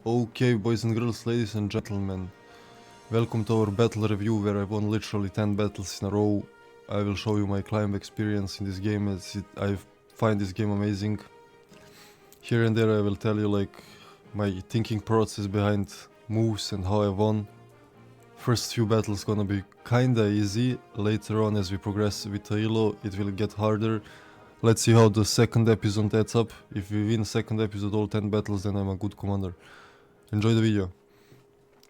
Okay, boys and girls, ladies and gentlemen, welcome to our battle review where I won literally 10 battles in a row. I will show you my climb experience in this game as I find this game amazing. Here and there I will tell you like my thinking process behind moves and how I won. First few battles gonna be kinda easy, later on as we progress with the elo it will get harder. Let's see how the second episode adds up. If we win second episode all 10 battles then I'm a good commander. Enjoy the video.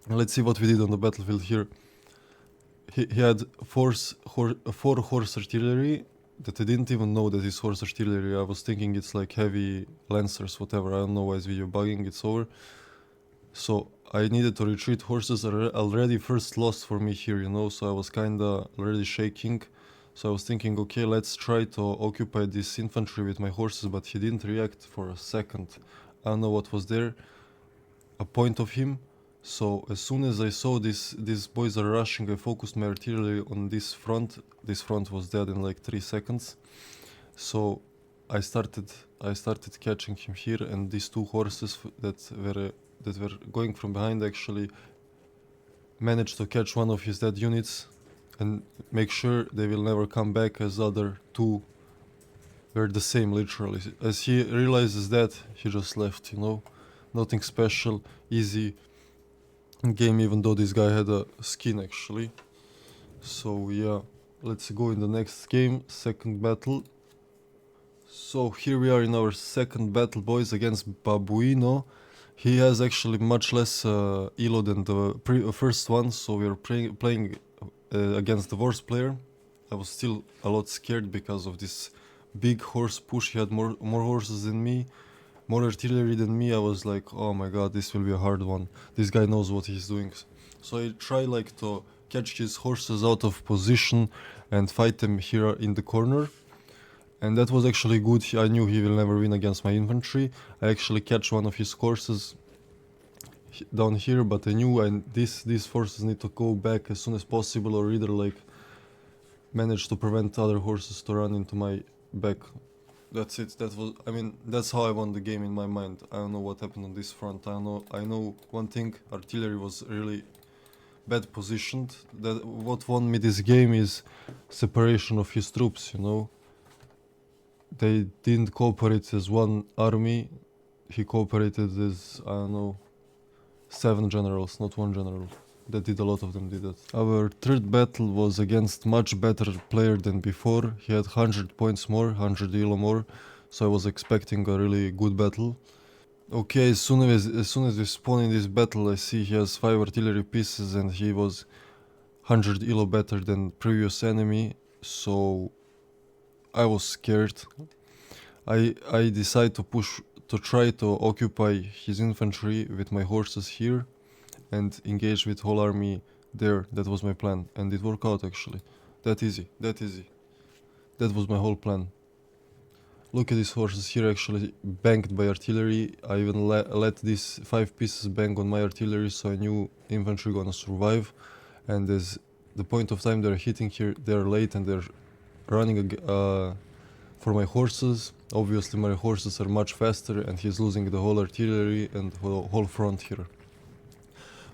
Let's see what we did on the battlefield here. He had four horse artillery that I didn't even know that is horse artillery. I was thinking it's like heavy lancers, whatever. I don't know why it's video bugging, it's over. So I needed to retreat. Horses are already first lost for me here, you know, so I was kinda already shaking. So I was thinking, okay, let's try to occupy this infantry with my horses, but he didn't react for a second. I don't know what was there, a point of him. So as soon as I saw these boys are rushing, I focused my artillery on this front. This front was dead in like 3 seconds. So I started catching him here, and these two horses that were going from behind actually managed to catch one of his dead units and make sure they will never come back, as other two were the same literally. As he realizes that, he just left, you know. Nothing special, easy game, even though this guy had a skin actually. So yeah, let's go in the next game, second battle. So here we are in our second battle, boys, against Babuino. He has actually much less elo than the first one, so we are playing against the worst player. I was still a lot scared because of this big horse push. He had more horses than me, more artillery than me. I was like, oh my god, this will be a hard one. This guy knows what he's doing. So I try like to catch his horses out of position and fight them here in the corner. And that was actually good. I knew he will never win against my infantry. I actually catch one of his horses down here, but I knew these forces need to go back as soon as possible, or either like manage to prevent other horses to run into my back. That's it. That's how I won the game in my mind. I don't know what happened on this front. I know one thing, artillery was really bad positioned. That what won me this game is separation of his troops, you know. They didn't cooperate as one army. He cooperated as, I don't know, 7 generals, not 1 general. That did a lot of them did that. Our third battle was against much better player than before. He had 100 points more, 100 elo more, so I was expecting a really good battle. Okay, as soon as we spawn in this battle, I see he has 5 artillery pieces and he was 100 elo better than previous enemy, so I was scared. I decided to try to occupy his infantry with my horses here and engage with whole army there. That was my plan, and it worked out actually. That easy. That was my whole plan. Look at these horses here actually banged by artillery. I even let these 5 pieces bang on my artillery, so I knew infantry gonna survive. And as the point of time they're hitting here, they're late and they're running for my horses. Obviously my horses are much faster and he's losing the whole artillery and whole front here.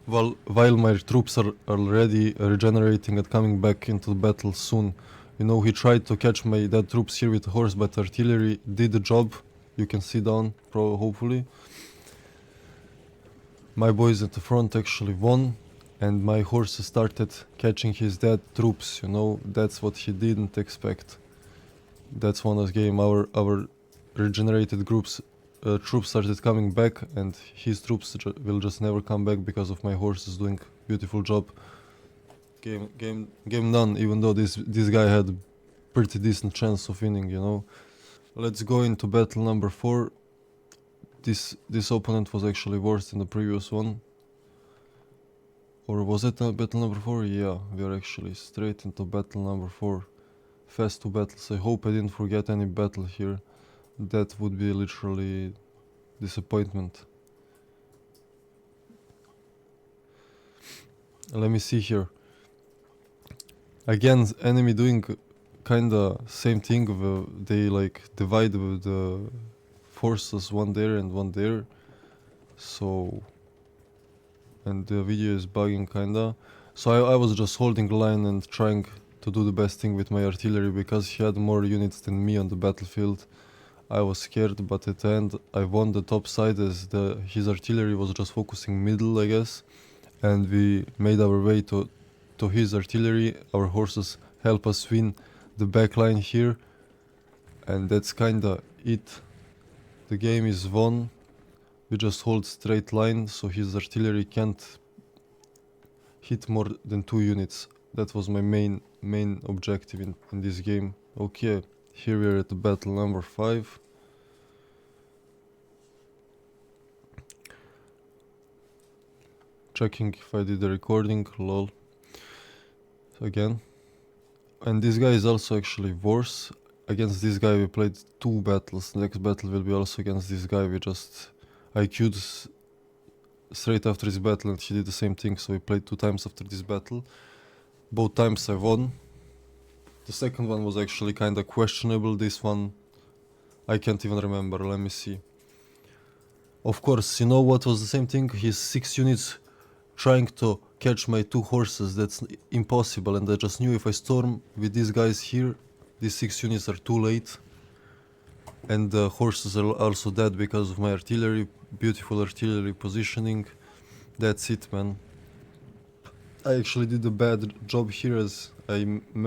While my troops are already regenerating and coming back into the battle soon. You know, he tried to catch my dead troops here with the horse, but artillery did the job. You can see down, hopefully. My boys at the front actually won, and my horses started catching his dead troops, you know. That's what he didn't expect. That's one of the game. Our regenerated troops started coming back, and his troops will just never come back because of my horses doing beautiful job. Game done, even though this guy had pretty decent chance of winning, you know. Let's go into battle number 4. This opponent was actually worse than the previous one. Or was it battle number 4? Yeah, we are actually straight into battle number 4. Fast 2 battles. I hope I didn't forget any battle here. That would be literally disappointment. Let me see here. Again, enemy doing kinda same thing. They like divide the forces, one there and one there. So and the video is bugging kinda. So I was just holding line and trying to do the best thing with my artillery because he had more units than me on the battlefield. I was scared, but at the end I won the top side as his artillery was just focusing middle, I guess, and we made our way to his artillery. Our horses help us win the back line here, and that's kinda it. The game is won. We just hold straight line, so his artillery can't hit more than 2 units. That was my main objective in this game. Okay, here we are at the battle number 5. Checking if I did the recording, lol. Again. And this guy is also actually worse. Against this guy we played 2 battles. The next battle will be also against this guy. I queued straight after this battle and he did the same thing, so we played 2 times after this battle. Both times I won. The second one was actually kinda questionable. This one I can't even remember, let me see. Of course, you know what was the same thing? His 6 units trying to catch my 2 horses. That's impossible, and I just knew if I storm with these guys here, these 6 units are too late. And the horses are also dead because of my artillery, beautiful artillery positioning. That's it, man. I actually did a bad job here as I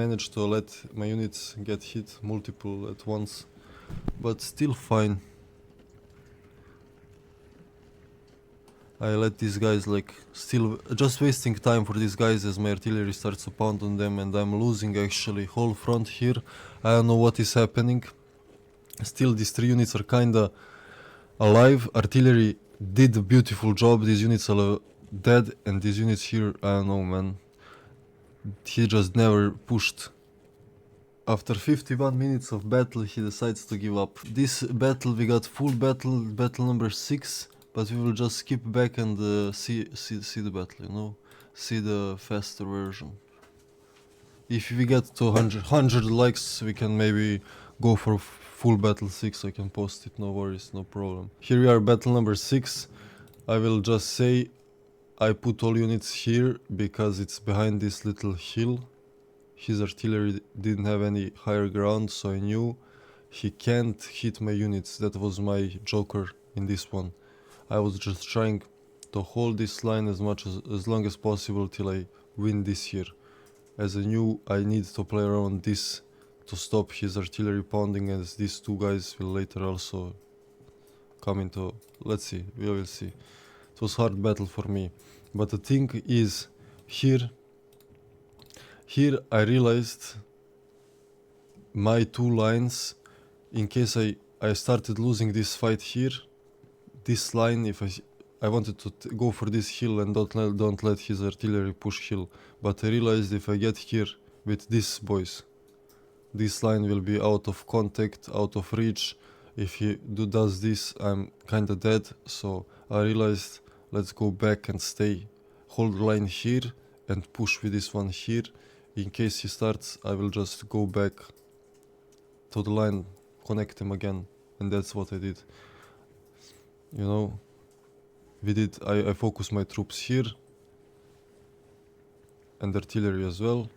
managed to let my units get hit multiple at once, but still fine. I let these guys still just wasting time for these guys as my artillery starts to pound on them, and I'm losing actually whole front here. I don't know what is happening. Still these 3 units are kinda alive. Artillery did a beautiful job. These units are dead, and these units here, I don't know, man. He just never pushed. After 51 minutes of battle, he decides to give up. This battle we got full battle number 6. But we will just skip back and see the battle, you know? See the faster version. If we get to 100 likes, we can maybe go for full battle 6. I can post it, no worries, no problem. Here we are, battle number 6. I will just say I put all units here because it's behind this little hill. His artillery didn't have any higher ground, so I knew he can't hit my units. That was my joker in this one. I was just trying to hold this line as long as possible till I win this here, as I knew I need to play around this to stop his artillery pounding, as these 2 guys will later also come into... let's see, we will see. It was hard battle for me, but the thing is, here I realized my 2 lines, in case I started losing this fight here, this line, if I wanted to go for this hill and don't let his artillery push hill, but I realized if I get here with these boys, this line will be out of contact, out of reach. If he does this, I'm kinda dead, so I realized let's go back and hold the line here and push with this one here. In case he starts, I will just go back to the line, connect him again, and that's what I did. You know, I focused my troops here and artillery as well.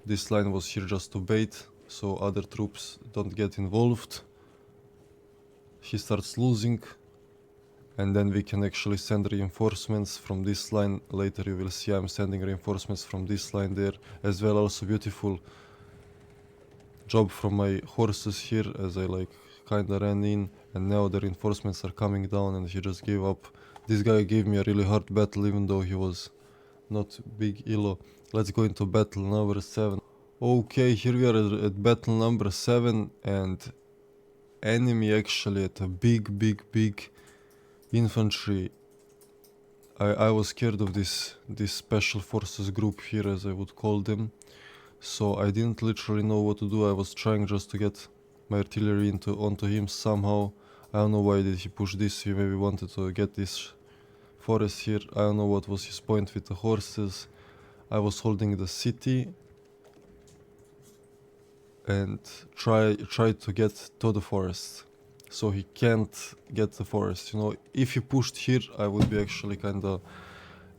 This line was here just to bait, so other troops don't get involved. He starts losing, and then we can actually send reinforcements from this line. Later you will see I'm sending reinforcements from this line there as well. Also beautiful job from my horses here as I kinda ran in, and now the reinforcements are coming down and he just gave up. This guy gave me a really hard battle even though he was not big elo. Let's go into battle number 7. Okay, here we are at battle number 7, and enemy actually at a big infantry. I was scared of this special forces group here, as I would call them, so I didn't literally know what to do. I was trying just to get my artillery onto him somehow. I don't know why did he push this. He maybe wanted to get this forest here. I don't know what was his point with the horses. I was holding the city and tried to get to the forest, so he can't get the forest. You know, if he pushed here, I would be actually kinda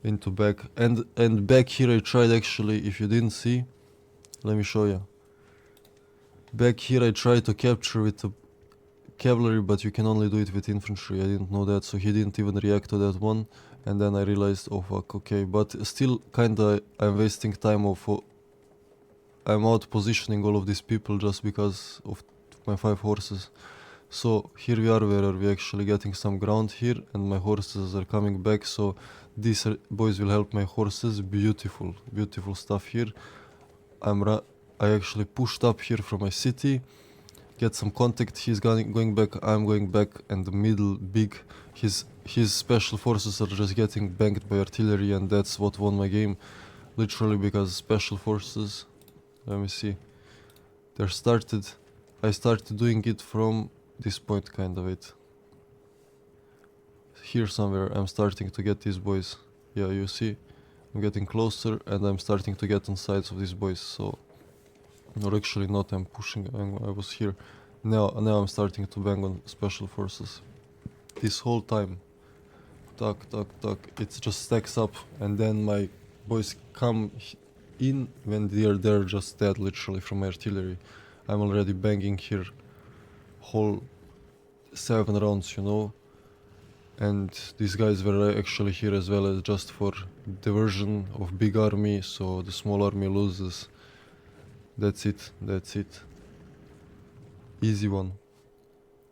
into back. And back here I tried actually, if you didn't see, let me show you. Back here I tried to capture with the cavalry, but you can only do it with infantry. I didn't know that, so he didn't even react to that one. And then I realized, oh fuck, okay, but still kinda I'm wasting time I'm out positioning all of these people just because of my 5 horses. So here we are, where we actually getting some ground here, and my horses are coming back, so these boys will help my horses. Beautiful, beautiful stuff here. I actually pushed up here from my city, get some contact. He's going back, I'm going back, and the middle big, his special forces are just getting banged by artillery, and that's what won my game, literally, because special forces, let me see, I started doing it from this point, kind of it. Here somewhere I'm starting to get these boys. Yeah, you see, I'm getting closer and I'm starting to get on sides of these boys, so, or actually not, I'm pushing, I was here. Now I'm starting to bang on special forces. This whole time, tuck, it just stacks up, and then my boys come in when they're just dead, literally, from my artillery. I'm already banging here whole 7 rounds, you know. And these guys were actually here as well as just for diversion of big army, so the small army loses. That's it. Easy one.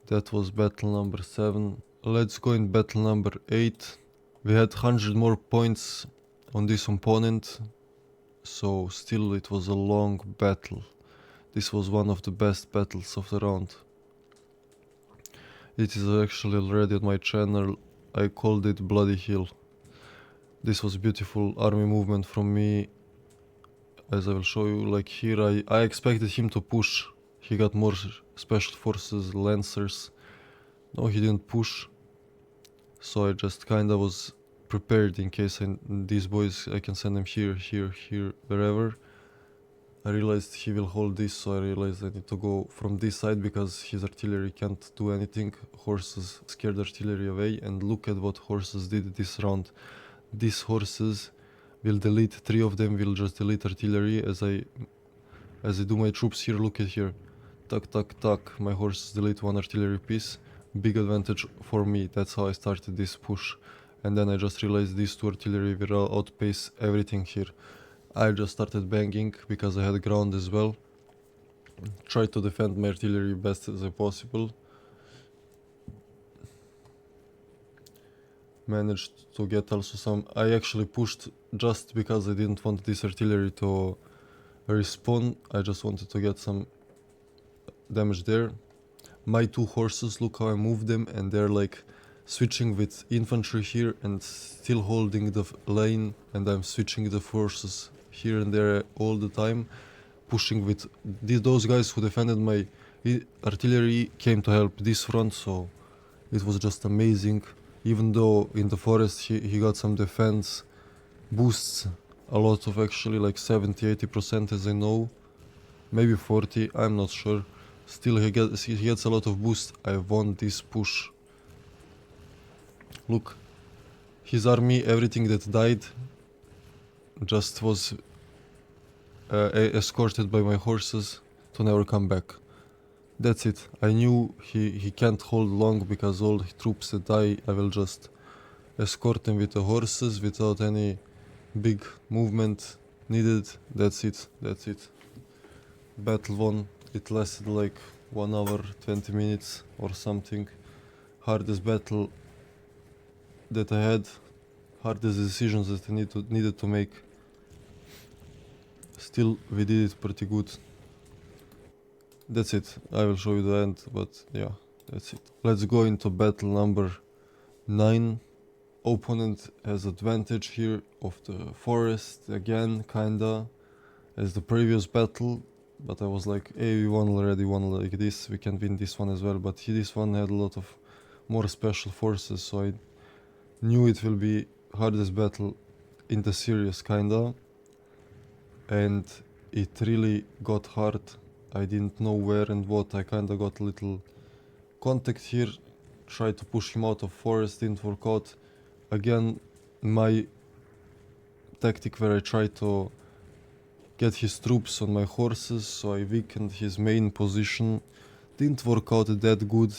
That was battle number 7. Let's go in battle number 8. We had 100 more points on this opponent, so still it was a long battle. This was one of the best battles of the round. It is actually already on my channel. I called it Bloody Hill. This was beautiful army movement from me, as I will show you. Like here I expected him to push. He got more special forces, lancers. No, he didn't push. So I just kinda was prepared in case these boys, I can send them here, wherever. I realized he will hold this, so I realized I need to go from this side because his artillery can't do anything. Horses scared artillery away, and look at what horses did this round. These horses will delete, 3 of them will just delete artillery as I do my troops here. Look at here. Tuck. My horses delete 1 artillery piece. Big advantage for me. That's how I started this push. And then I just realized these 2 artillery will outpace everything here. I just started banging because I had ground as well. Tried to defend my artillery best as possible. Managed to get also some. I actually pushed just because I didn't want this artillery to respawn. I just wanted to get some damage there. My 2 horses, look how I moved them, and they're like switching with infantry here and still holding the lane, and I'm switching the forces here and there all the time, pushing with those guys who defended my artillery came to help this front, so it was just amazing. Even though in the forest he got some defense boosts, a lot of, actually, like 70-80% as I know, maybe 40, I'm not sure. Still he gets a lot of boost. I won this push. Look, his army, everything that died just was escorted by my horses to never come back. That's it. I knew he can't hold long because all the troops that die, I will just escort them with the horses without any big movement needed. That's it. Battle won. It lasted like 1 hour, 20 minutes or something. Hardest battle that I had. Hardest decisions that I needed to make. Still, we did it pretty good. That's it. I will show you the end, but yeah, that's it. Let's go into battle number 9. Opponent has advantage here of the forest again, kinda, as the previous battle. But I was like, hey, we won already, one like this, we can win this one as well. But this one had a lot of more special forces, so I knew it will be hardest battle in the series, kinda. And it really got hard. I didn't know where and what. I kinda got a little contact here, tried to push him out of forest, didn't work out. Again, my tactic where I try to get his troops on my horses, so I weakened his main position. Didn't work out that good.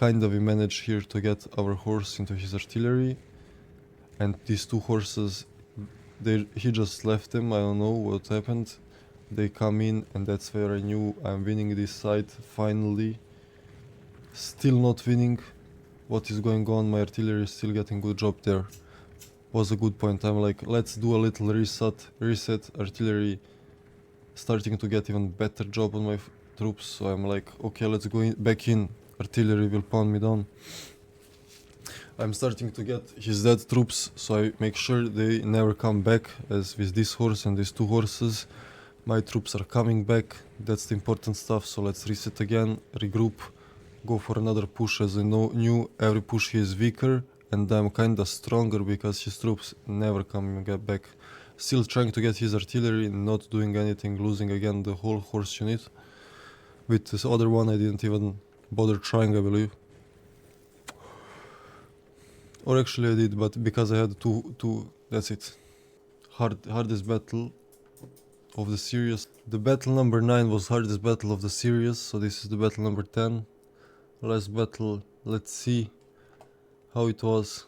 Kinda we managed here to get our horse into his artillery. And these two horses, he just left them, I don't know what happened. They come in and that's where I knew I'm winning this side finally. Still not winning. What is going on? My artillery is still getting good job there. Was a good point. I'm like, let's do a little reset. Artillery starting to get even better job on my troops. So I'm like, okay, let's go back in. Artillery will pound me down. I'm starting to get his dead troops, so I make sure they never come back, as with this horse and these two horses. My troops are coming back. That's the important stuff. So let's reset again, regroup, go for another push. As I knew every push he is weaker, and I'm kinda stronger because his troops never come back. Still trying to get his artillery, not doing anything, losing again the whole horse unit. With this other one I didn't even bother trying, I believe. Or actually I did, but because I had two that's it. Hardest battle of the series. The battle number 9 was hardest battle of the series, so this is the battle number 10. Last battle, let's see how it was.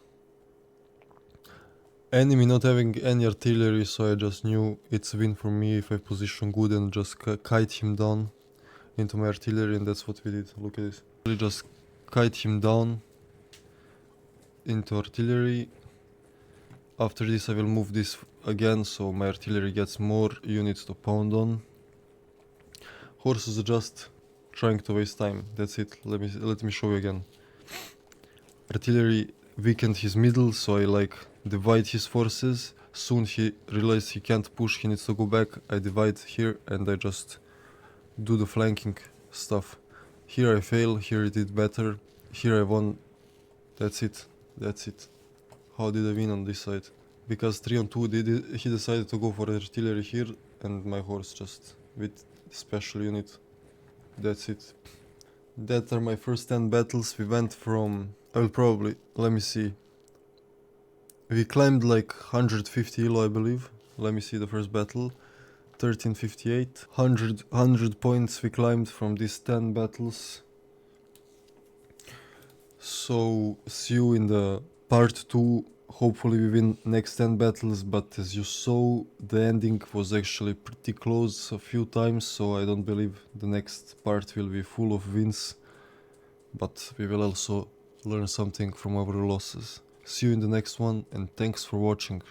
Enemy not having any artillery, so I just knew it's a win for me if I position good and just kite him down into my artillery, and that's what we did. Look at this. We just kite him down into artillery. After this I will move this again, so my artillery gets more units to pound on. Horses are just trying to waste time. That's it. Let me show you again. Artillery weakened his middle, so I like divide his forces. Soon he realized he can't push, he needs to go back. I divide here and I just do the flanking stuff. Here I fail, here I did better. Here I won. That's it. That's it. How did I win on this side? Because 3 on 2 he decided to go for artillery here and my horse just with special unit. That's it. That are my first 10 battles. We went from, I will probably, let me see. We climbed like 150 elo, I believe. Let me see the first battle. 1358. 100 points we climbed from these 10 battles. So see you in the part 2. Hopefully we win next 10 battles, but as you saw, the ending was actually pretty close a few times, so I don't believe the next part will be full of wins. But we will also learn something from our losses. See you in the next one, and thanks for watching.